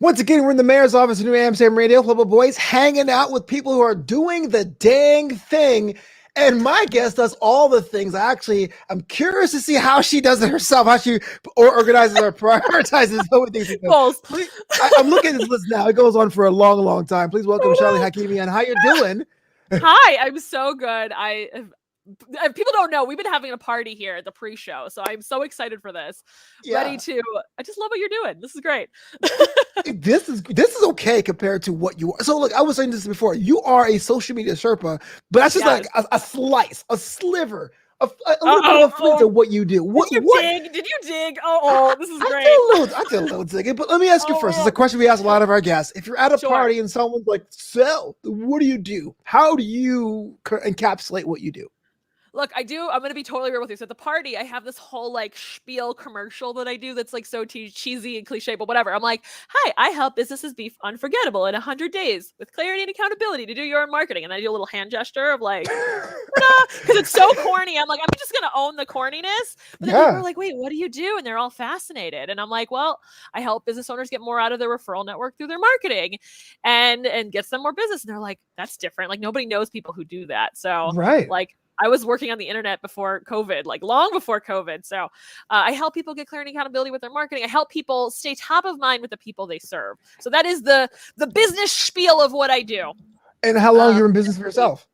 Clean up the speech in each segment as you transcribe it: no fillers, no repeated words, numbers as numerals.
Once again, we're in the mayor's office in New Amsterdam Radio, Flubba Boys, hanging out with people who are doing the dang thing. And my guest does all the things. I'm curious to see how she does it herself, how she organizes or prioritizes so many things. Please, I'm looking at this list now. It goes on for a long, long time. Please welcome Shaily Hakimian. How you doing? Hi, I'm so good. People don't know, we've been having a party here at the pre-show, so I'm so excited for this. I just love what you're doing. This is great. This is okay compared to what you are. So look, I was saying this before. You are a social media Sherpa, but that's just like a slice, a sliver, a little bit of a flavor of what you do. Did you dig? This is great. I did a little digging, but let me ask you first. It's a question we ask a lot of our guests. If you're at a party and someone's like, "So, what do you do? How do you encapsulate what you do?" Look, I'm going to be totally real with you. So at the party, I have this whole like spiel commercial that I do that's like so cheesy and cliche, but whatever. I'm like, hi, I help businesses be unforgettable in 100 days with clarity and accountability to do your own marketing. And I do a little hand gesture of like, because it's so corny. I'm like, I'm just going to own the corniness. But then people are like, wait, what do you do? And they're all fascinated. And I'm like, well, I help business owners get more out of their referral network through their marketing and gets them more business. And they're like, that's different. Like nobody knows people who do that. So like, I was working on the internet before COVID, like long before COVID. So I help people get clarity and accountability with their marketing. I help people stay top of mind with the people they serve. So that is the business spiel of what I do. And how long you're in business for yourself?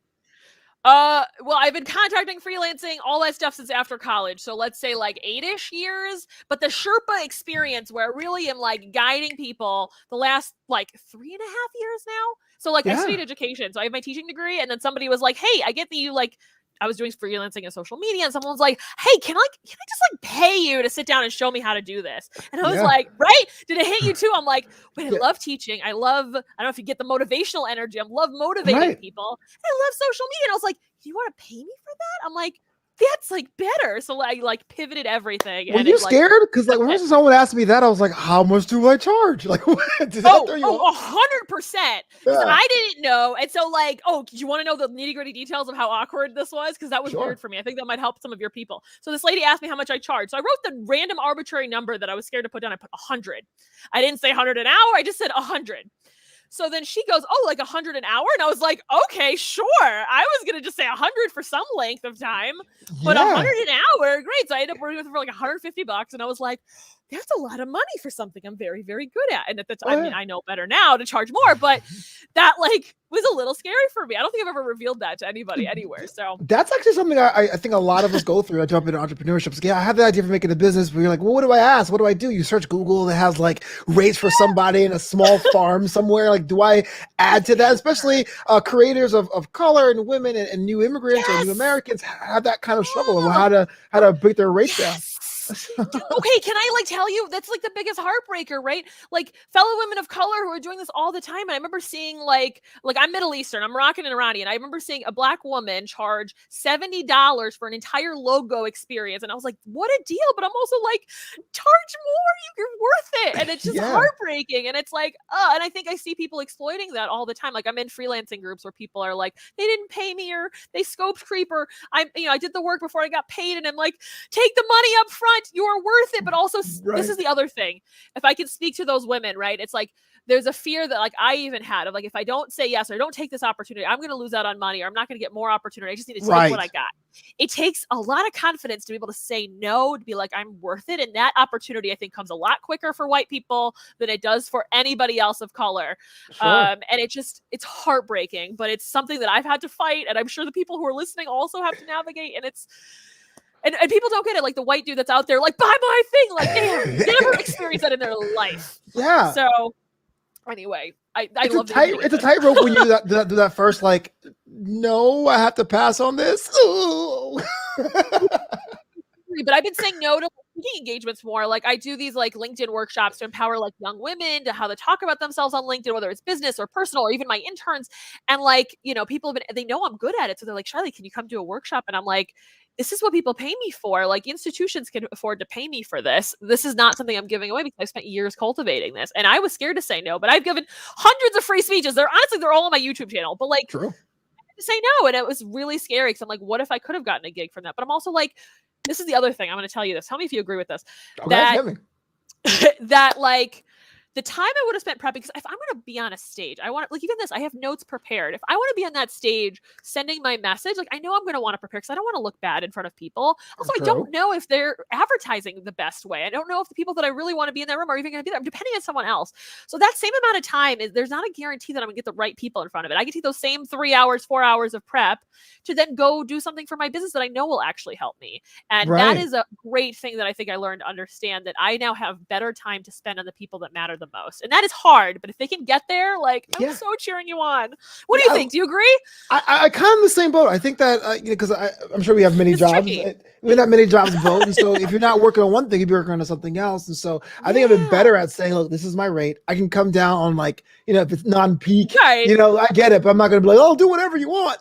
Well, I've been contracting, freelancing, all that stuff since after college. So let's say like 8-ish years. But the Sherpa experience where I really am like guiding people the last like 3.5 years now. So like I studied education. So I have my teaching degree. And then somebody was like, hey, I get that you like, I was doing freelancing and social media, and someone was like, hey, can I just like pay you to sit down and show me how to do this? And I was like, right? Did it hit you too? I'm like, wait, I love teaching. I don't know if you get the motivational energy. I love motivating people. I love social media. And I was like, do you want to pay me for that? I'm like, that's like better. So I like pivoted everything. Were you scared? Because like when someone asked me that, I was like, how much do I charge? Like, what? 100%. I didn't know. And so like, do you want to know the nitty gritty details of how awkward this was? Because that was weird for me. I think that might help some of your people. So this lady asked me how much I charge. So I wrote the random arbitrary number that I was scared to put down. I put 100. I didn't say 100 an hour. I just said 100. So then she goes, like 100 an hour? And I was like, okay, sure. I was going to just say 100 for some length of time, but 100 an hour, great. So I ended up working with her for like $150. And I was like, that's a lot of money for something I'm very, very good at. And at the time, I mean, I know better now to charge more, but that like was a little scary for me. I don't think I've ever revealed that to anybody anywhere. So that's actually something I think a lot of us go through. I jump into entrepreneurship. Like, I have the idea for making a business, but you're like, well, what do I ask? What do I do? You search Google, it has like rates for somebody in a small farm somewhere. Like, do I add to that? Especially creators of color and women and new immigrants or new Americans have that kind of struggle of how to break their rates down. Okay, can I like tell you that's like the biggest heartbreaker, right? Like fellow women of color who are doing this all the time. And I remember seeing like I'm Middle Eastern, I'm Moroccan and Iranian. I remember seeing a Black woman charge $70 for an entire logo experience. And I was like, what a deal. But I'm also like, charge more, you're worth it. And it's just heartbreaking. And it's like, and I think I see people exploiting that all the time. Like I'm in freelancing groups where people are like, they didn't pay me or they scoped creep or I did the work before I got paid. And I'm like, take the money up front. You are worth it. But also this is the other thing. If I can speak to those women, right? It's like, there's a fear that like I even had of like, if I don't say yes, or I don't take this opportunity, I'm going to lose out on money or I'm not going to get more opportunity. I just need to take what I got. It takes a lot of confidence to be able to say no, to be like, I'm worth it. And that opportunity, I think, comes a lot quicker for white people than it does for anybody else of color. And it's heartbreaking, but it's something that I've had to fight. And I'm sure the people who are listening also have to navigate. And it's, and people don't get it. Like the white dude that's out there, like, buy my thing. Like they have never experienced that in their life. Yeah. So anyway, I love it's a tightrope when you do that first, like, no, I have to pass on this. But I've been saying no to speaking engagements more. Like I do these like LinkedIn workshops to empower like young women to how to talk about themselves on LinkedIn, whether it's business or personal or even my interns. And like, people they know I'm good at it. So they're like, Shaily, can you come do a workshop? And I'm like, this is what people pay me for. Like institutions can afford to pay me for this. This is not something I'm giving away because I've spent years cultivating this. And I was scared to say no, but I've given hundreds of free speeches. They're all on my YouTube channel, but like I had to say no. And it was really scary because I'm like, what if I could have gotten a gig from that? But I'm also like, this is the other thing. I'm going to tell you this. Tell me if you agree with this. That like the time I would have spent prepping, because if I'm going to be on a stage, I want to, like, even this, I have notes prepared. If I want to be on that stage sending my message, like, I know I'm going to want to prepare because I don't want to look bad in front of people. Also, I don't know if they're advertising the best way. I don't know if the people that I really want to be in that room are even going to be there. I'm depending on someone else. So that same amount of time there's not a guarantee that I'm going to get the right people in front of it. I can take those same 3 hours, 4 hours of prep to then go do something for my business that I know will actually help me. And that is a great thing that I think I learned to understand, that I now have better time to spend on the people that matter the most. And that is hard, but if they can get there, like, I'm so cheering you on. What do you think? Do you agree? I kind of in the same boat. I think that, because I'm sure we have many jobs. We have many jobs both. And so if you're not working on one thing, you'll be working on something else. And so I think I've been better at saying, look, this is my rate. I can come down on, like, if it's non-peak, I get it, but I'm not going to be like, oh, do whatever you want.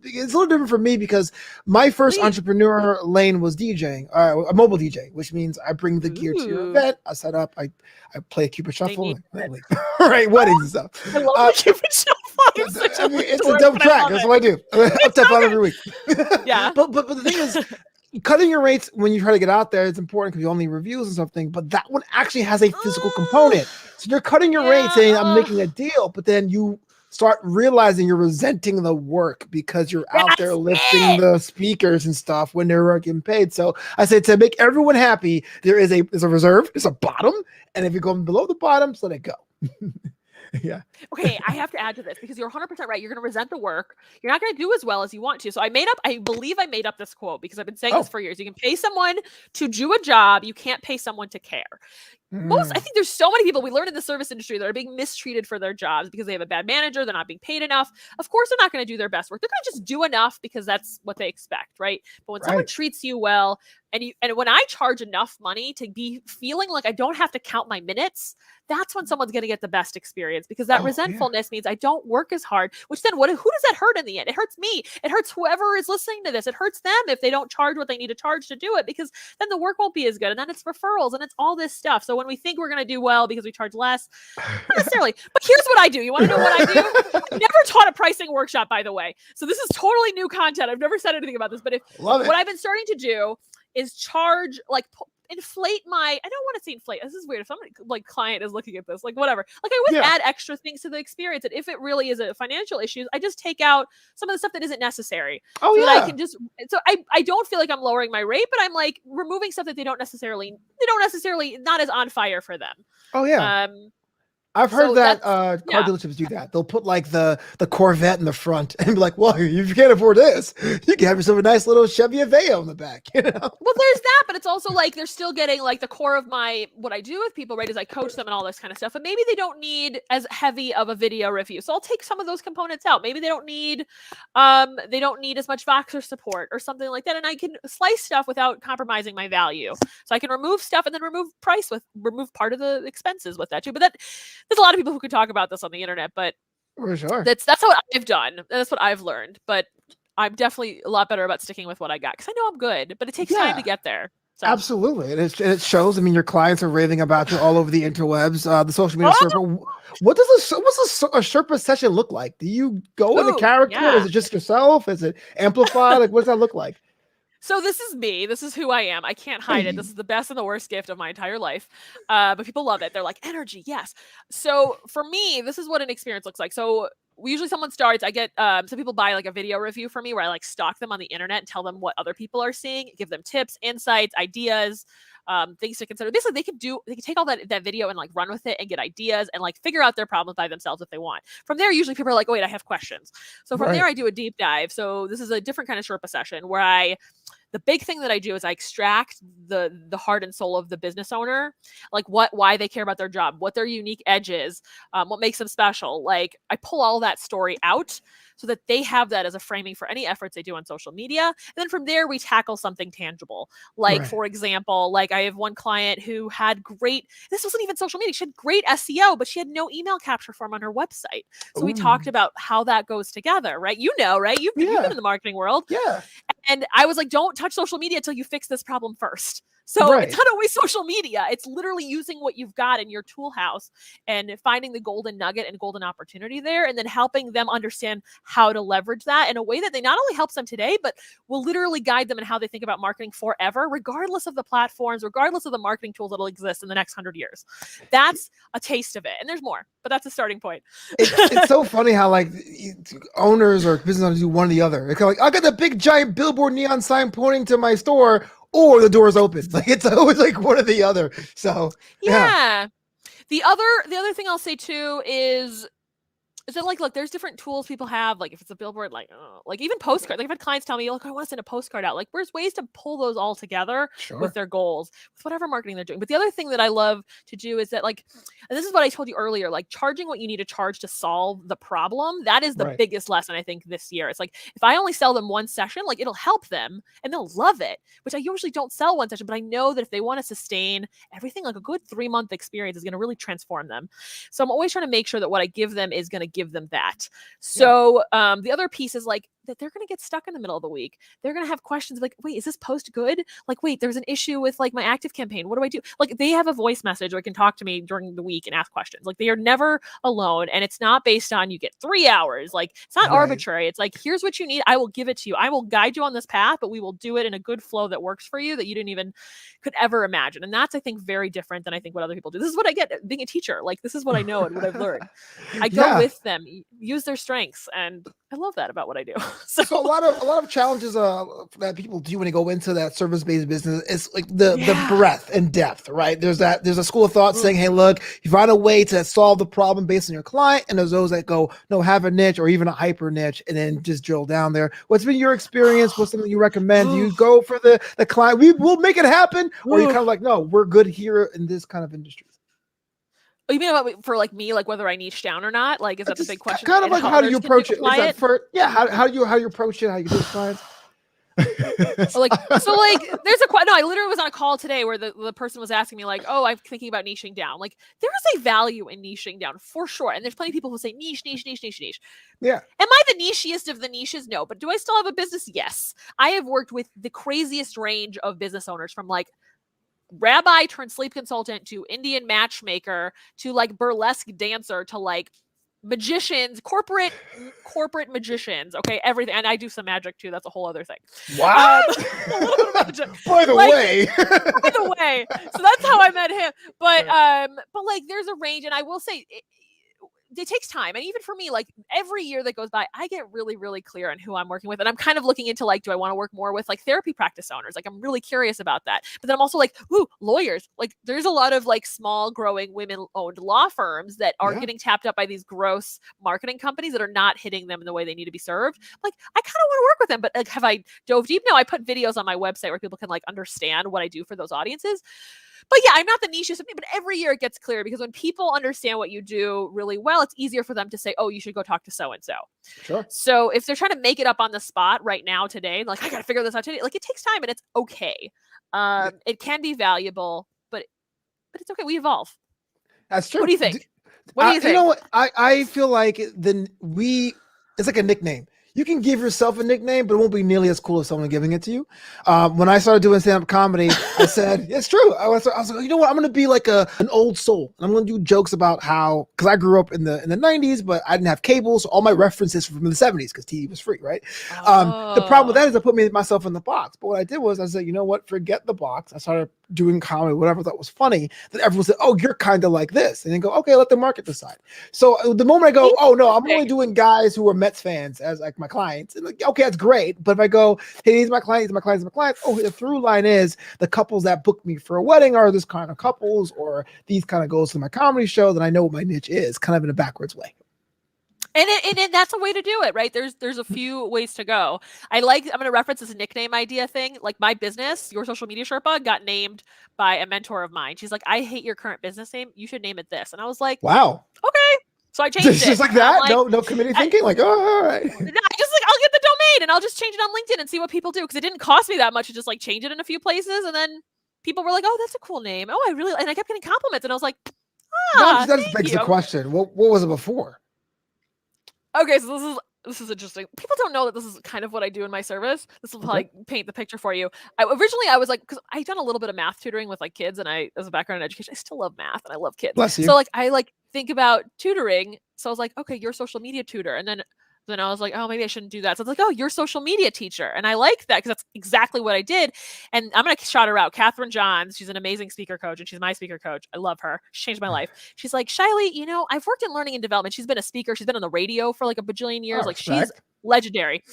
It's a little different for me because my first entrepreneur lane was DJing, a mobile DJ, which means I bring the gear to your event. I set up, I play a Cupid Shuffle, right? Weddings and stuff. I love the Cupid Shuffle. It's a dope track. That's what I do. Up to 5 every week. But the thing is, cutting your rates when you try to get out there, it's important because you only reviews and something, but that one actually has a physical component. So you're cutting your rates saying I'm making a deal, but then you start realizing you're resenting the work because you're out there lifting the speakers and stuff when they're getting paid. So I say, to make everyone happy, there's a reserve, there's a bottom, and if you're going below the bottom, just let it go. Okay, I have to add to this because you're 100% right. You're going to resent the work. You're not going to do as well as you want to. So I believe I made up this quote because I've been saying this for years. You can pay someone to do a job. You can't pay someone to care. I think there's so many people we learn in the service industry that are being mistreated for their jobs because they have a bad manager. They're not being paid enough. Of course, they're not going to do their best work. They're going to just do enough because that's what they expect, right? But when someone treats you well, and when I charge enough money to be feeling like I don't have to count my minutes, that's when someone's going to get the best experience, because that resentfulness means I don't work as hard, which then who does that hurt in the end? It hurts me. It hurts whoever is listening to this. It hurts them if they don't charge what they need to charge to do it, because then the work won't be as good. And then it's referrals and it's all this stuff. So when we think we're going to do well because we charge less, not necessarily. But here's what I do. You want to know what I do? I've never taught a pricing workshop, by the way. So this is totally new content. I've never said anything about this, but what I've been starting to do is charge, like, inflate I don't want to say inflate. This is weird. If somebody, like, client is looking at this, like, whatever. Like, I would add extra things to the experience. And if it really is a financial issue, I just take out some of the stuff that isn't necessary. That I can just, so I don't feel like I'm lowering my rate, but I'm, like, removing stuff that they don't necessarily, not as on fire for them. I've heard that car dealerships do that. They'll put, like, the Corvette in the front and be like, well, if you can't afford this, you can have yourself a nice little Chevy Aveo in the back. Well, there's that, but it's also like they're still getting, like, the core of what I do with people, right, is I coach them and all this kind of stuff. But maybe they don't need as heavy of a video review. So I'll take some of those components out. Maybe they don't need as much Voxer support or something like that. And I can slice stuff without compromising my value. So I can remove stuff and then remove part of the expenses with that too. But there's a lot of people who could talk about this on the internet, but for sure, that's what I've done. That's what I've learned. But I'm definitely a lot better about sticking with what I got because I know I'm good, but it takes time to get there. So. Absolutely, and it shows. I mean, your clients are raving about you all over the interwebs, the social media Sherpa. What's a Sherpa session look like? Do you go into character? Is it just yourself? Is it amplified? Like, what does that look like? So this is me. This is who I am. I can't hide it. This is the best and the worst gift of my entire life. But people love it. They're like, energy, yes. So for me, this is what an experience looks like. So usually someone starts, I get, some people buy, like, a video review for me where I, like, stalk them on the internet and tell them what other people are seeing, give them tips, insights, ideas, things to consider. Basically, they can take all that video and, like, run with it and get ideas and, like, figure out their problems by themselves if they want. From there, usually people are like, oh, wait, I have questions. So from there, I do a deep dive. So this is a different kind of Sherpa session where the big thing that I do is I extract the heart and soul of the business owner, like why they care about their job, what their unique edge is, what makes them special. Like, I pull all that story out so that they have that as a framing for any efforts they do on social media. And then from there, we tackle something tangible. Like, for example, like, I have one client who had this wasn't even social media. She had great SEO, but she had no email capture form on her website. So we talked about how that goes together, right? Right? You've been in the marketing world. Yeah. And I was like, don't touch social media until you fix this problem first. So Right. it's not always social media. It's literally using what you've got in your tool house and finding the golden nugget and golden opportunity there, and then helping them understand how to leverage that in a way that they not only helps them today, but will literally guide them in how they think about marketing forever, regardless of the platforms, regardless of the marketing tools that'll exist in the next 100 years. That's a taste of it. And there's more, but that's a starting point. It's so funny how like owners or business owners do one or the other. It's kind of like, I got the big giant billboard neon sign pointing to my store, or the door's open. Like it's always like one or the other. So yeah. The other thing I'll say too is that like, look, there's different tools people have. Like if it's a billboard, like even postcard. Like I've had clients tell me, look, I want to send a postcard out. Like there's ways to pull those all together with their goals, with whatever marketing they're doing. But the other thing that I love to do is that like, and this is what I told you earlier, like charging what you need to charge to solve the problem. That is the biggest lesson I think this year. It's like, if I only sell them one session, like it'll help them and they'll love it, which I usually don't sell one session, but I know that if they want to sustain everything, like a good 3-month experience is going to really transform them. So I'm always trying to make sure that what I give them is going to give them that. So the other piece is like that they're going to get stuck in the middle of the week. They're going to have questions like, wait, is this post good? Like, wait, there's an issue with like my active campaign. What do I do? Like they have a voice message or can talk to me during the week and ask questions. Like they are never alone. And it's not based on you get 3 hours. Like it's not arbitrary. It's like, here's what you need. I will give it to you. I will guide you on this path, but we will do it in a good flow that works for you that you didn't even could ever imagine. And that's, I think, very different than I think what other people do. This is what I get being a teacher. Like this is what I know and what I've learned. I go with them, use their strengths. And I love that about what I do. So a lot of challenges that people do when they go into that service-based business is like the breadth and depth, right? There's a school of thought saying, hey, look, you find a way to solve the problem based on your client, and there's those that go, no, have a niche or even a hyper niche, and then just drill down there. What's been your experience? What's something you recommend? Do you go for the client? We will make it happen, or you kind of like, no, we're good here in this kind of industry. You mean about for like me, like whether I niche down or not? Like, is that the big question? Kind of like how do you approach it? Is that for how do you approach it? How you do clients? Like so, like there's no. I literally was on a call today where the person was asking me like, oh, I'm thinking about niching down. Like there is a value in niching down for sure, and there's plenty of people who say niche. Yeah. Am I the nichiest of the niches? No, but do I still have a business? Yes. I have worked with the craziest range of business owners, from like rabbi turned sleep consultant to Indian matchmaker to like burlesque dancer to like magicians, corporate magicians. Okay, everything. And I do some magic too. That's a whole other thing. Wow. A little bit of magic. By the way. So that's how I met him. But like there's a range, and I will say it takes time. And even for me, like every year that goes by, I get really, really clear on who I'm working with. And I'm kind of looking into like, do I want to work more with like therapy practice owners? Like I'm really curious about that. But then I'm also like, ooh, lawyers. Like there's a lot of like small growing women owned law firms that are getting tapped up by these gross marketing companies that are not hitting them in the way they need to be served. Like I kind of want to work with them, but like, have I dove deep? No, I put videos on my website where people can like understand what I do for those audiences. But yeah, I'm not the niche, but every year it gets clear, because when people understand what you do really well, it's easier for them to say, oh, you should go talk to so-and-so. Sure. So if they're trying to make it up on the spot right now today, like I got to figure this out today, like it takes time and it's okay. It can be valuable, but it's okay. We evolve. That's true. What do you think? What do you think? You know what? I feel like it's like a nickname. You can give yourself a nickname, but it won't be nearly as cool as someone giving it to you. When I started doing stand-up comedy, I said, it's true. I was like, you know what? I'm going to be like an old soul. I'm going to do jokes about how, because I grew up in the 90s, but I didn't have cable, so all my references from the 70s, because TV was free, right? The problem with that is I put myself in the box. But what I did was I said, you know what? Forget the box. I started doing comedy, whatever I thought was funny. Then everyone said, oh, you're kind of like this. And then go, okay, let the market decide. So the moment I go, oh, no, I'm only doing guys who are Mets fans as like my clients. And like, okay, that's great. But if I go, hey, these are my clients, oh, the through line is the couples that book me for a wedding are this kind of couples, or these kind of goes to my comedy show, then I know what my niche is, kind of in a backwards way. And that's a way to do it, right? There's a few ways to go. I'm going to reference this nickname idea thing. Like my business, Your Social Media Sherpa, got named by a mentor of mine. She's like, I hate your current business name. You should name it this. And I was like, wow. Okay. So I changed it. Just like that? Like, no committee thinking? Like, oh, all right. I just like, I'll get the domain and I'll just change it on LinkedIn and see what people do. Because it didn't cost me that much to just like change it in a few places. And then people were like, oh, that's a cool name. Oh, and I kept getting compliments. And I was like, that begs the question. What was it before? Okay, so this is this is interesting. People don't know that this is kind of what I do in my service. This will probably paint the picture for you. Originally I was like, because I've done a little bit of math tutoring with like kids, and I, as a background in education, I still love math and I love kids. Bless So you. like I like think about tutoring. So I was like, okay, you're a social media tutor, and then I was like, oh, maybe I shouldn't do that. So it's like, oh, you're a social media teacher, and I like that because that's exactly what I did. And I'm gonna shout her out, Catherine Johns. She's an amazing speaker coach, and she's my speaker coach. I love her. She changed my life. She's like, Shaily, I've worked in learning and development. She's been a speaker. She's been on the radio for like a bajillion years. Oh, Like she's respect. legendary.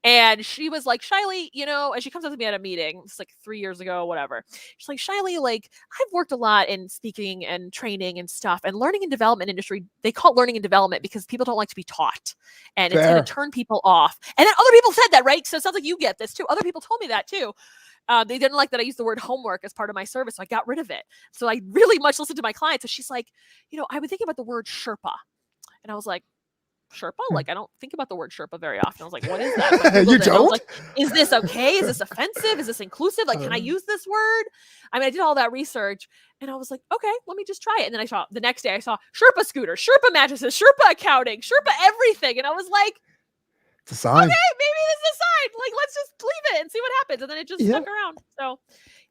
And she was like, Shaily, and she comes up to me at a meeting. It's like 3 years ago, whatever. She's like, Shaily, like I've worked a lot in speaking and training and stuff. And learning and development industry, they call it learning and development because people don't like to be taught. And it's going to turn people off. And then other people said that, right? So it sounds like you get this too. Other people told me that too. They didn't like that I used the word homework as part of my service. So I got rid of it. So I really much listened to my clients. So she's like, I would think about the word Sherpa. And I was like, Sherpa? Like, I don't think about the word Sherpa very often. I was like, what is that? So You it, and I was don't? like, is this okay? Is this offensive? Is this inclusive? Like, can I use this word? I mean, I did all that research, and I was like, okay, let me just try it. And then the next day I saw Sherpa scooter, Sherpa mattresses, Sherpa accounting, Sherpa everything. And I was like, it's a sign. Okay, maybe this is a sign. Like, let's just leave it and see what happens. And then it just stuck around. So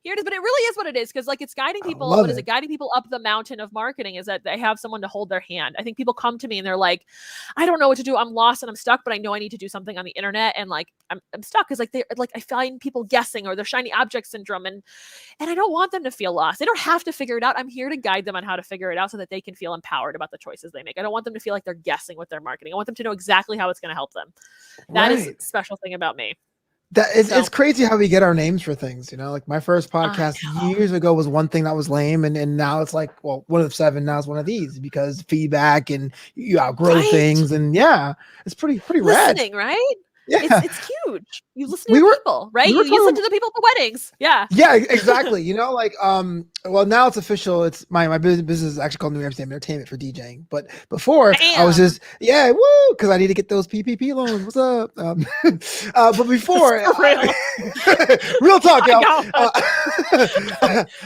here it is. But it really is what it is, because like it's guiding people. What is it? Guiding people up the mountain of marketing is that they have someone to hold their hand. I think people come to me and they're like, I don't know what to do. I'm lost and I'm stuck, but I know I need to do something on the internet. And like I'm stuck because I find people guessing, or their shiny object syndrome. And I don't want them to feel lost. They don't have to figure it out. I'm here to guide them on how to figure it out so that they can feel empowered about the choices they make. I don't want them to feel like they're guessing with their marketing. I want them to know exactly how it's going to help them. That is a special thing about me. It's crazy how we get our names for things, like my first podcast years ago was one thing that was lame, and now it's like, well, one of the 7 now is one of these, because feedback and you outgrow things, and it's pretty rad. Listening, right? Yeah, it's huge. You listen to people, right? You listen to the people at the weddings. Yeah, exactly. Well, now it's official. It's my business is actually called New Amsterdam Entertainment for DJing. But before I was just because I need to get those PPP loans. What's up? But before, real talk, y'all.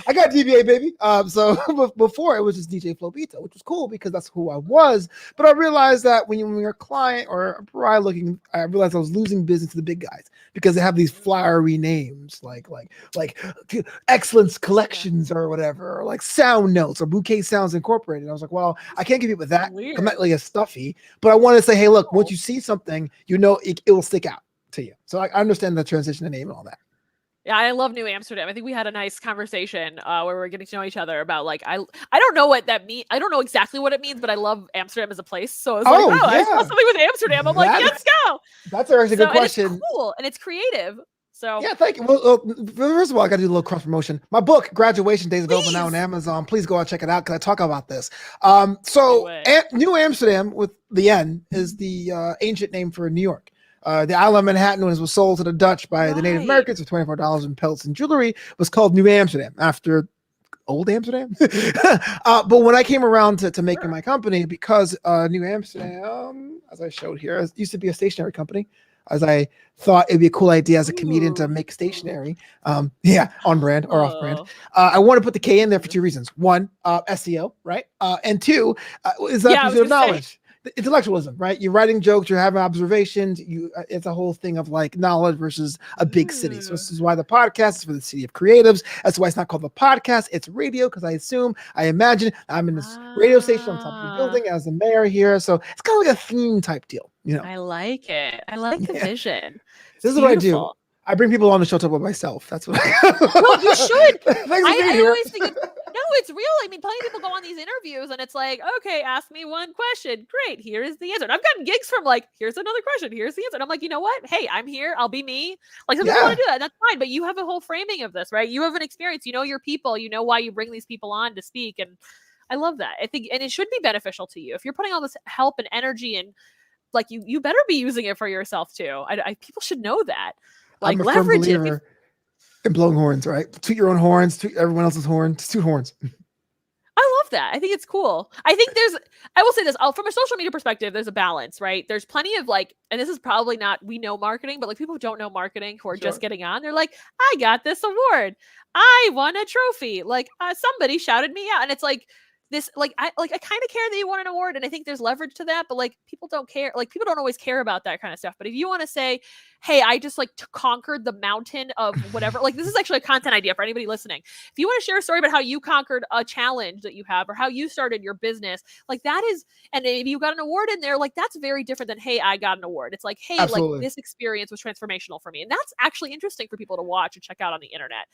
I got DBA, baby. So before it was just DJ Flow Pizza, which was cool because that's who I was. But I realized that when you're a client or a bride looking, I realized I was losing business to the big guys because they have these flowery names like Excellence Collections or whatever, or like Sound Notes or Bouquet Sounds Incorporated. I was like, well, I can't give you with that. I'm not like a stuffy, but I want to say, hey, look, once you see something, it will stick out to you. So I understand the transition of name and all that. Yeah, I love New Amsterdam. I think we had a nice conversation where we were getting to know each other about like I don't know what that means. I don't know exactly what it means, but I love Amsterdam as a place. So I was I saw something with Amsterdam. I'm like, let's go. That's actually a good question. And it's cool and it's creative. So thank you. Well, first of all, I got to do a little cross promotion. My book, Graduation Days, is available now on Amazon. Please go out and check it out because I talk about this. New Amsterdam with the N is the ancient name for New York. The island of Manhattan was sold to the Dutch by the Native Americans for $24 in pelts and jewelry, was called New Amsterdam after old Amsterdam. But when I came around to making my company, because New Amsterdam, as I showed here, used to be a stationery company, as I thought it'd be a cool idea as a comedian to make stationery. On brand or off brand. I want to put the K in there for 2 reasons. 1, SEO, right? And 2, is that pursuit of knowledge. The intellectualism, right? You're writing jokes, you're having observations. It's a whole thing of like knowledge versus a big city. So this is why the podcast is for the city of creatives. That's why it's not called the podcast. It's radio, because I imagine I'm in this radio station on top of the building as the mayor here. So it's kind of like a theme type deal, I like it. I like the vision. This is what I do. I bring people on the show to talk about myself. That's what Well, you should. I always think it's real. I mean, plenty of people go on these interviews and it's like, okay, ask me one question. Great. Here is the answer. And I've gotten gigs from like, here's another question. Here's the answer. And I'm like, you know what? Hey, I'm here. I'll be me. Like, some people want to do that. And that's fine. But you have a whole framing of this, right? You have an experience. You know your people. You know why you bring these people on to speak. And I love that. I think, and it should be beneficial to you. If you're putting all this help and energy and like, you better be using it for yourself too. People should know that. Like, I'm a leverage firm believer in blowing horns, right? Toot your own horns, toot everyone else's horns, toot horns. I love that. I think it's cool. I think I will say this, from a social media perspective, there's a balance, right? There's plenty of like, and this is probably not, we know marketing, but like people who don't know marketing who are just getting on, they're like, I got this award. I won a trophy. Like somebody shouted me out. And it's like, this I kind of care that you won an award, and I think there's leverage to that, but like people don't care. Like people don't always care about that kind of stuff. But if you want to say, hey, I just like conquered the mountain of whatever, like this is actually a content idea for anybody listening. If you want to share a story about how you conquered a challenge that you have or how you started your business, like that is, and if you got an award in there, like that's very different than, hey, I got an award. It's like, hey, Absolutely. like this experience was transformational for me. And that's actually interesting for people to watch and check out on the internet.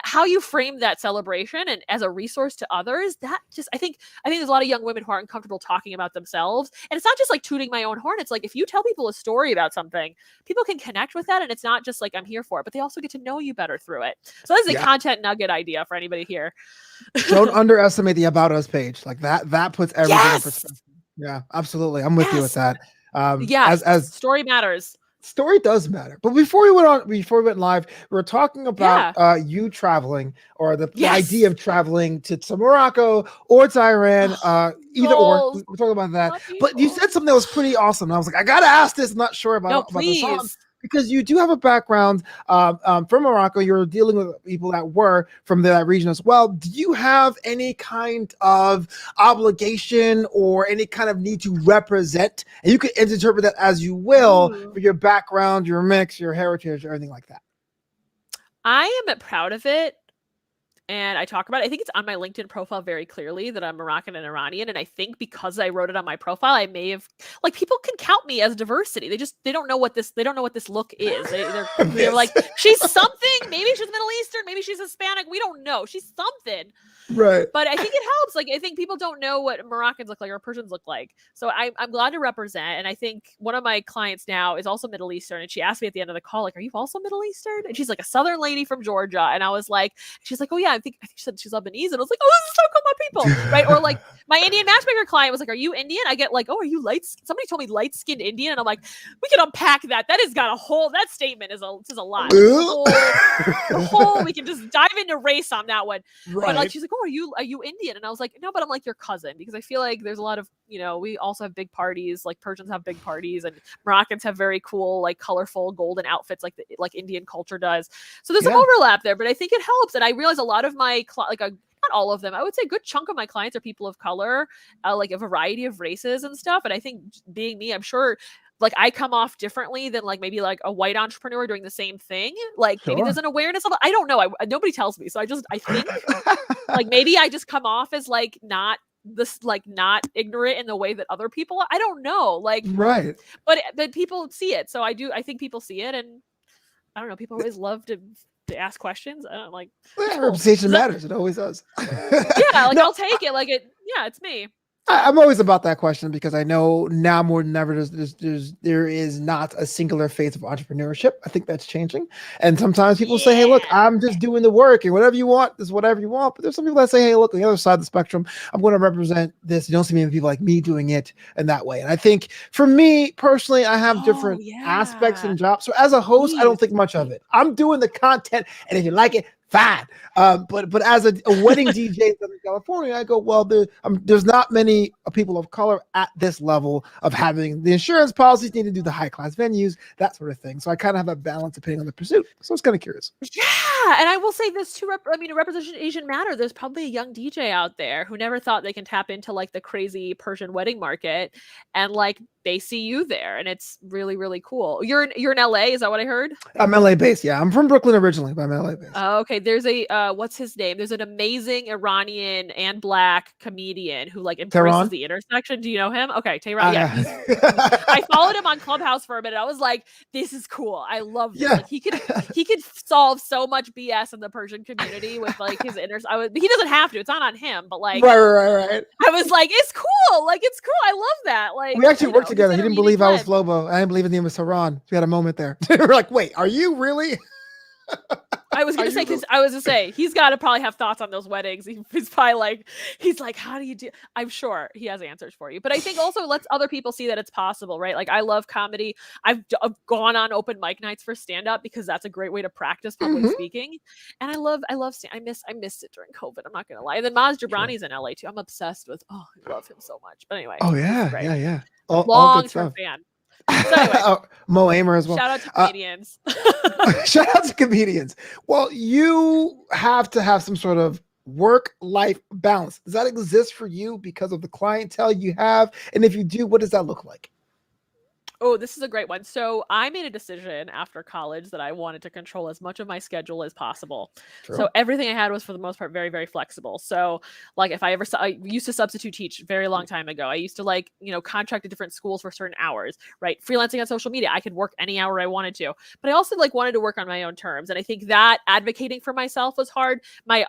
How you frame that celebration and as a resource to others, that just I think there's a lot of young women who aren't comfortable talking about themselves. And it's not just like tooting my own horn. It's like if you tell people a story about something, people can connect with that, and it's not just like I'm here for it, but they also get to know you better through it. So this is a content nugget idea for anybody here. Don't underestimate the About Us page. Like that puts everything in perspective. Yeah, absolutely. I'm with you with that. As story matters. Story does matter. But before we went live, we were talking about you traveling, or the idea of traveling to Morocco or to Iran, either or. We're talking about that. But you said something that was pretty awesome. And I was like, I gotta ask this. I'm not sure about the song. Because you do have a background from Morocco. You're dealing with people that were from that region as well. Do you have any kind of obligation or any kind of need to represent? And you can interpret that as you will for your background, your mix, your heritage, everything like that. I am proud of it. And I talk about it. I think it's on my LinkedIn profile very clearly that I'm Moroccan and Iranian. And I think because I wrote it on my profile, I may have, like, people can count me as diversity. They don't know what this look is. They're like, she's something. Maybe she's Middle Eastern. Maybe she's Hispanic. We don't know. She's something. Right. But I think it helps. Like, I think people don't know what Moroccans look like or Persians look like. So I'm glad to represent. And I think one of my clients now is also Middle Eastern. And she asked me at the end of the call, like, are you also Middle Eastern? And she's like a Southern lady from Georgia. And I was like, she's like, oh yeah, I think she said she's Lebanese. And I was like, oh, this is so cool, my people. Right. Or like my Indian matchmaker client was like, are you Indian? I get like, oh, are you somebody told me light-skinned Indian. And I'm like, we can unpack that. That has got that statement says a lot. The whole, we can just dive into race on that one. Right. But like, she's like, oh, are you Indian? And I was like, no, but I'm like your cousin, because I feel like there's a lot of, we also have big parties, like Persians have big parties, and Moroccans have very cool, like colorful golden outfits like Indian culture does. So there's some overlap there, but I think it helps. And I realize a lot of my, not all of them, I would say a good chunk of my clients are people of color, like a variety of races and stuff. And I think being me, I'm sure like I come off differently than like maybe like a white entrepreneur doing the same thing. Like maybe there's an awareness of, I don't know. Nobody tells me. So I think like maybe I just come off as like not ignorant in the way that other people, I don't know. Like, right. But people see it. So I think people see it, and I don't know. People always love to ask questions. I don't like. Representation matters. It always does. I'll take it. Like it's me. I'm always about that question, because I know now more than ever there is not a singular face of entrepreneurship. I think that's changing. And sometimes people say, hey, look, I'm just doing the work, and whatever you want is whatever you want. But there's some people that say, hey, look, on the other side of the spectrum, I'm going to represent this. You don't see many people like me doing it in that way. And I think for me personally, I have different aspects and jobs. So as a host, I don't think much of it. I'm doing the content, and if you like it, fine. But as a wedding DJ in Southern California, I go, well, there's not many people of color at this level of having the insurance policies, need to do the high class venues, that sort of thing. So I kind of have a balance depending on the pursuit. So I was kind of curious. Yeah. And I will say this too, representation matter. There's probably a young DJ out there who never thought they can tap into like the crazy Persian wedding market, and like they see you there, and it's really, really cool. You're in LA, is that what I heard? I'm LA based. Yeah. I'm from Brooklyn originally, but I'm LA based. Okay. There's a what's his name? There's an amazing Iranian and Black comedian who like embraces the intersection. Do you know him? Okay, Tehran. I followed him on Clubhouse for a minute. I was like, this is cool. I love this. Like, he could solve so much BS in the Persian community with like his he doesn't have to. It's not on him, but like right. I was like, it's cool. Like, it's cool. I love that. Like, we actually worked together. He didn't believe I was Flobo. I didn't believe his name was Tehran. We had a moment there. We're like, wait, are you really? I was going to say, he's got to probably have thoughts on those weddings. He's probably like, how do you do? I'm sure he has answers for you. But I think also lets other people see that it's possible, right? Like, I love comedy. I've gone on open mic nights for stand-up because that's a great way to practice public speaking. And I missed it during COVID. I'm not going to lie. And then Maz Jobrani's in LA too. I'm obsessed with, I love him so much. But anyway. Oh yeah. Long-term fan. So anyway, Mo Amer as well. Shout out to comedians. Shout out to comedians. Well, you have to have some sort of work-life balance. Does that exist for you because of the clientele you have? And if you do, what does that look like? Oh, this is a great one. So I made a decision after college that I wanted to control as much of my schedule as possible. So True. everything I had was for the most part very, very flexible. So like if I used to substitute teach very long time ago. I used to contract to different schools for certain hours, right? Freelancing on social media. I could work any hour I wanted to, but I also wanted to work on my own terms. And I think that advocating for myself was hard.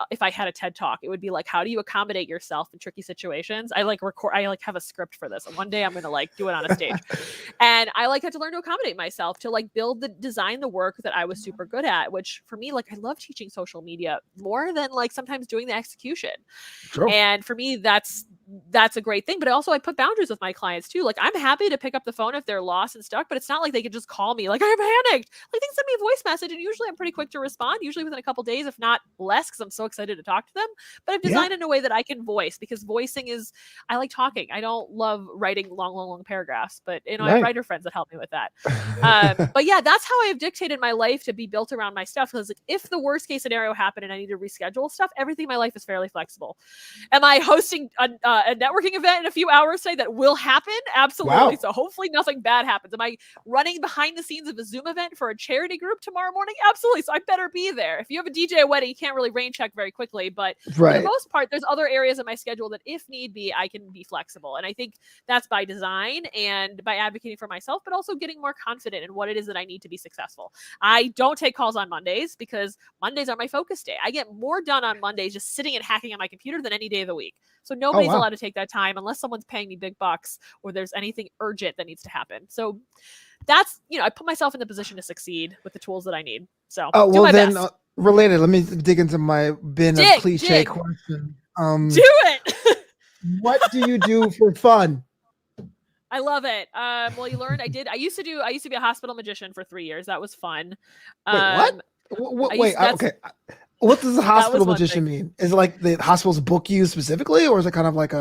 If I had a TED talk, it would be like, how do you accommodate yourself in tricky situations? I have a script for this. And one day I'm going to do it on a stage. And I had to learn to accommodate myself to design the work that I was super good at, which for me, I love teaching social media more than sometimes doing the execution. True. And for me, that's a great thing. But I put boundaries with my clients too. I'm happy to pick up the phone if they're lost and stuck, but it's not like they could just call me I'm panicked. They can send me a voice message, and usually I'm pretty quick to respond, usually within a couple days, if not less, because I'm so excited to talk to them. But I've designed in a way that I can voice, because voicing I like talking. I don't love writing long paragraphs, but I have writer friends that help me with that. But yeah, that's how I've dictated my life to be built around my stuff. Because if the worst case scenario happened and I need to reschedule stuff, everything in my life is fairly flexible. Am I hosting a networking event in a few hours today that will happen? Absolutely. Wow. So hopefully nothing bad happens. Am I running behind the scenes of a Zoom event for a charity group tomorrow morning? Absolutely. So I better be there. If you have a DJ at a wedding, you can't really rain check very quickly. But for the most part, there's other areas of my schedule that if need be, I can be flexible. And I think that's by design and by advocating for myself, but also getting more confident in what it is that I need to be successful. I don't take calls on Mondays because Mondays are my focus day. I get more done on Mondays just sitting and hacking on my computer than any day of the week. So nobody's allowed to take that time unless someone's paying me big bucks or there's anything urgent that needs to happen. So that's, I put myself in the position to succeed with the tools that I need. So related, let me dig into my bin of cliche question. Do it. What do you do for fun? I love it. Well, you learned. I used to be a hospital magician for 3 years. That was fun. Wait, what? Okay. What does a hospital magician mean? Is it like the hospitals book you specifically, or is it kind of like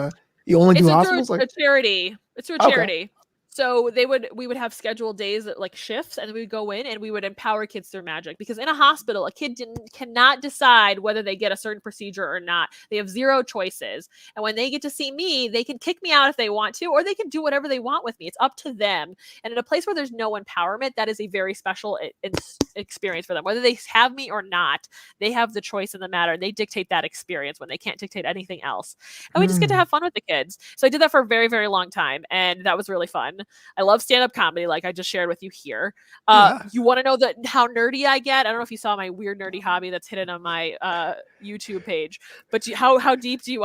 you only do hospitals? It's a charity. It's through a charity. So we would have scheduled days at shifts, and we would go in and we would empower kids through magic, because in a hospital, a kid cannot decide whether they get a certain procedure or not. They have zero choices. And when they get to see me, they can kick me out if they want to, or they can do whatever they want with me. It's up to them. And in a place where there's no empowerment, that is a very special experience for them. Whether they have me or not, they have the choice in the matter. They dictate that experience when they can't dictate anything else. And we just get to have fun with the kids. So I did that for a very, very long time. And that was really fun. I love stand-up comedy, like I just shared with you here. You want to know how nerdy I get? I don't know if you saw my weird nerdy hobby that's hidden on my YouTube page, but how nerdy do you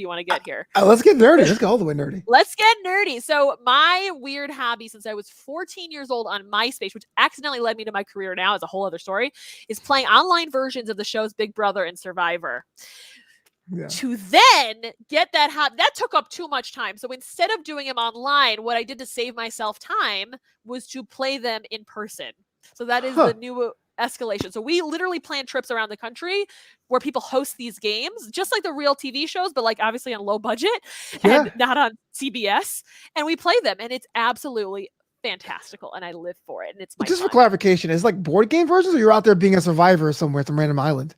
want to get here? Let's get nerdy. Let's go all the way nerdy. Let's get nerdy. So my weird hobby since I was 14 years old on MySpace, which accidentally led me to my career now, is a whole other story, is playing online versions of the shows Big Brother and Survivor. To then get that took up too much time. So instead of doing them online, what I did to save myself time was to play them in person. So that is the new escalation. So we literally plan trips around the country where people host these games, just like the real TV shows, but obviously on low budget and not on CBS. And we play them, and it's absolutely fantastical, and I live for it. And it's just fun. For clarification, is it board game versions, or you're out there being a survivor somewhere at some random island?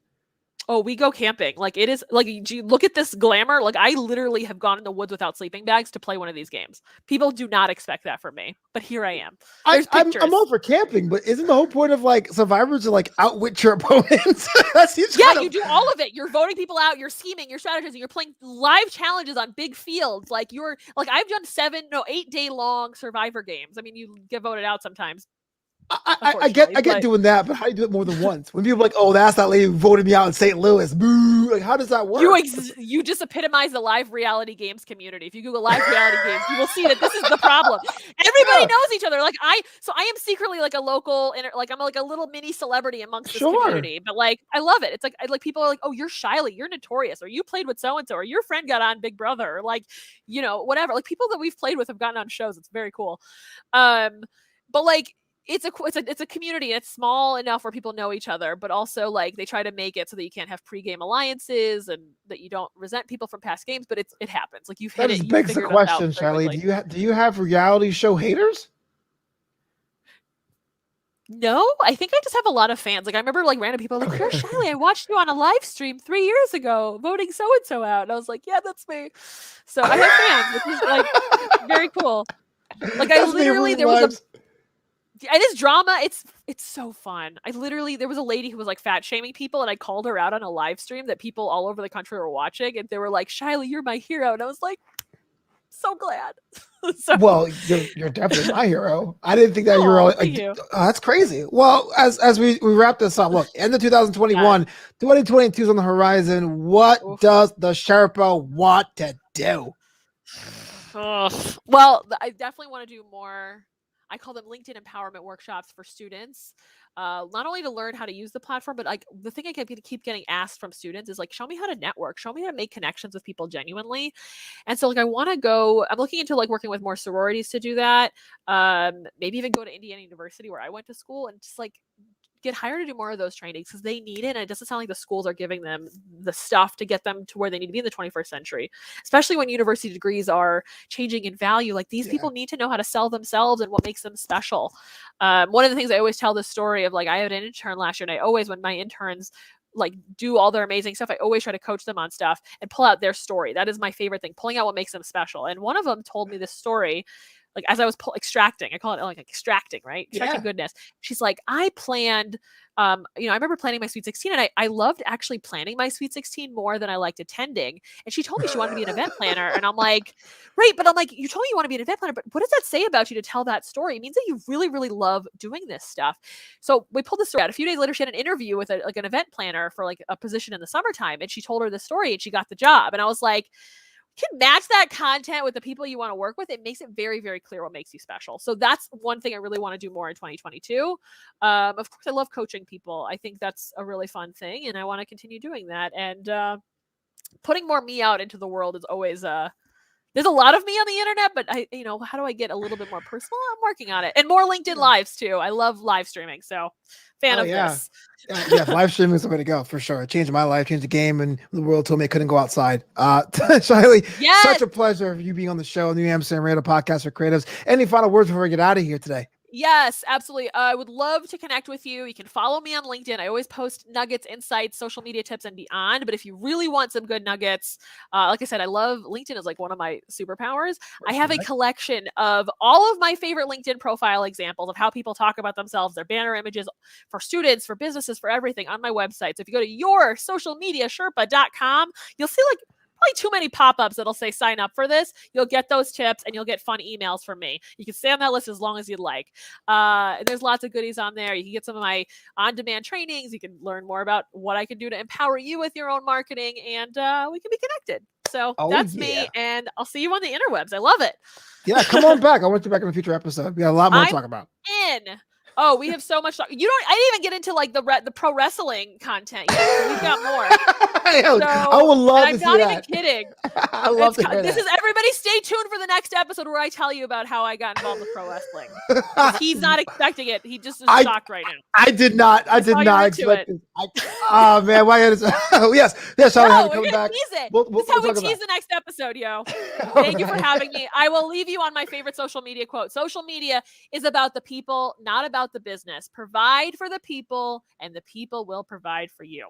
Oh, we go camping. It is look at this glamour. I literally have gone in the woods without sleeping bags to play one of these games. People do not expect that from me, but here I am. I'm all for camping, but isn't the whole point of survivors to outwit your opponents? You do all of it. You're voting people out. You're scheming. You're strategizing. You're playing live challenges on big fields. I've done 8 day long Survivor games. I mean, you get voted out sometimes. I get doing that, but how do you do it more than once? When people are oh, that's that lady who voted me out in St. Louis. Boo! How does that work? You just epitomize the live reality games community. If you Google live reality games, you will see that this is the problem. Everybody knows each other. I am secretly a local, I'm a little mini celebrity amongst this community. But I love it. It's people are oh, you're Shaily, you're notorious, or you played with so and so, or your friend got on Big Brother, or whatever. People that we've played with have gotten on shows. It's very cool. But it's a community, and it's small enough where people know each other, but also they try to make it so that you can't have pre-game alliances and that you don't resent people from past games, but it happens. You've hit it. That begs the question, Shaily. Do you have reality show haters? No, I think I just have a lot of fans. Like I remember like random people like, "You're Shaily. I watched you on a live stream 3 years ago voting so and so out." And I was like, "Yeah, that's me." So I have fans, which is like very cool. Like I That's me literally ruining there was a lives. it is drama. It's so fun. I literally there was a lady who was like fat shaming people, and I called her out on a live stream that people all over the country were watching, and they were like, "Shaily, you're my hero," and I was like, so glad. So, Well, you're definitely my hero. I didn't think that you were oh, like, thank you. that's crazy. Well, as we wrap this up, look, end of Yes. 2021, 2022 is on the horizon. What Oof. does the Sherpa want to do? Ugh. Well, I definitely want to do more. I call them LinkedIn empowerment workshops for students. Not only to learn how to use the platform, but like the thing I keep getting asked from students is like, show me how to network, show me how to make connections with people genuinely. And so like I want to go. I'm looking into like working with more sororities to do that. Maybe even go to Indiana University where I went to school and just like get hired to do more of those trainings because they need it. And it doesn't sound like the schools are giving them the stuff to get them to where they need to be in the 21st century, especially when university degrees are changing in value. Like these people need to know how to sell themselves and what makes them special. One of the things I always tell this story of like, I had an intern last year and I always, when my interns like do all their amazing stuff, I always try to coach them on stuff and pull out their story. That is my favorite thing, pulling out what makes them special. And one of them told me this story like as I was extracting, I call it like extracting, right? Extracting goodness. She's like, I planned, I remember planning my Sweet 16 and I loved actually planning my Sweet 16 more than I liked attending. And she told me she wanted to be an event planner. And I'm like, right. But I'm like, you told me you want to be an event planner, but what does that say about you to tell that story? It means that you really, really love doing this stuff. So we pulled this story out. A few days later, she had an interview with an event planner for like a position in the summertime. And she told her the story and she got the job. And I was like, can match that content with the people you want to work with. It makes it very, very clear what makes you special. So that's one thing I really want to do more in 2022. Of course, I love coaching people. I think that's a really fun thing, and I want to continue doing that. And putting more me out into the world is always there's a lot of me on the internet, but how do I get a little bit more personal? I'm working on it. And more LinkedIn lives too. I love live streaming. So fan of this. Yeah, live streaming is the way to go for sure. It changed my life, changed the game, and the world told me I couldn't go outside. Shaily, such a pleasure for you being on the show, New Amsterdam Radio Podcast for Creatives. Any final words before we get out of here today? Yes, absolutely. I would love to connect with you. You can follow me on LinkedIn. I always post nuggets, insights, social media tips, and beyond. But if you really want some good nuggets, like I said, I love LinkedIn is like one of my superpowers. I have a collection of all of my favorite LinkedIn profile examples of how people talk about themselves, their banner images for students, for businesses, for everything on my website. So if you go to yoursocialmediasherpa.com, you'll see like probably too many pop-ups that'll say sign up for this. You'll get those tips and you'll get fun emails from me. You can stay on that list as long as you'd like. There's lots of goodies on there. You can get some of my on-demand trainings. You can learn more about what I can do to empower you with your own marketing, and we can be connected. So that's me, and I'll see you on the interwebs. I love it. Yeah, come on back. I want you back in a future episode. We got a lot more to talk about. Oh, we have so much. I didn't even get into like the pro wrestling content yet. So we've got more. I would love to see that. I'm not even kidding. I love to hear this that. is everybody. Stay tuned for the next episode where I tell you about how I got involved with pro wrestling. He's not expecting it. He just is shocked right now. I did not expect it. Oh man, why is yes, Shaily, have to come back. This is how we tease the next episode, yo. Thank you for having me. I will leave you on my favorite social media quote. Social media is about the people, not about the business. Provide for the people, and the people will provide for you.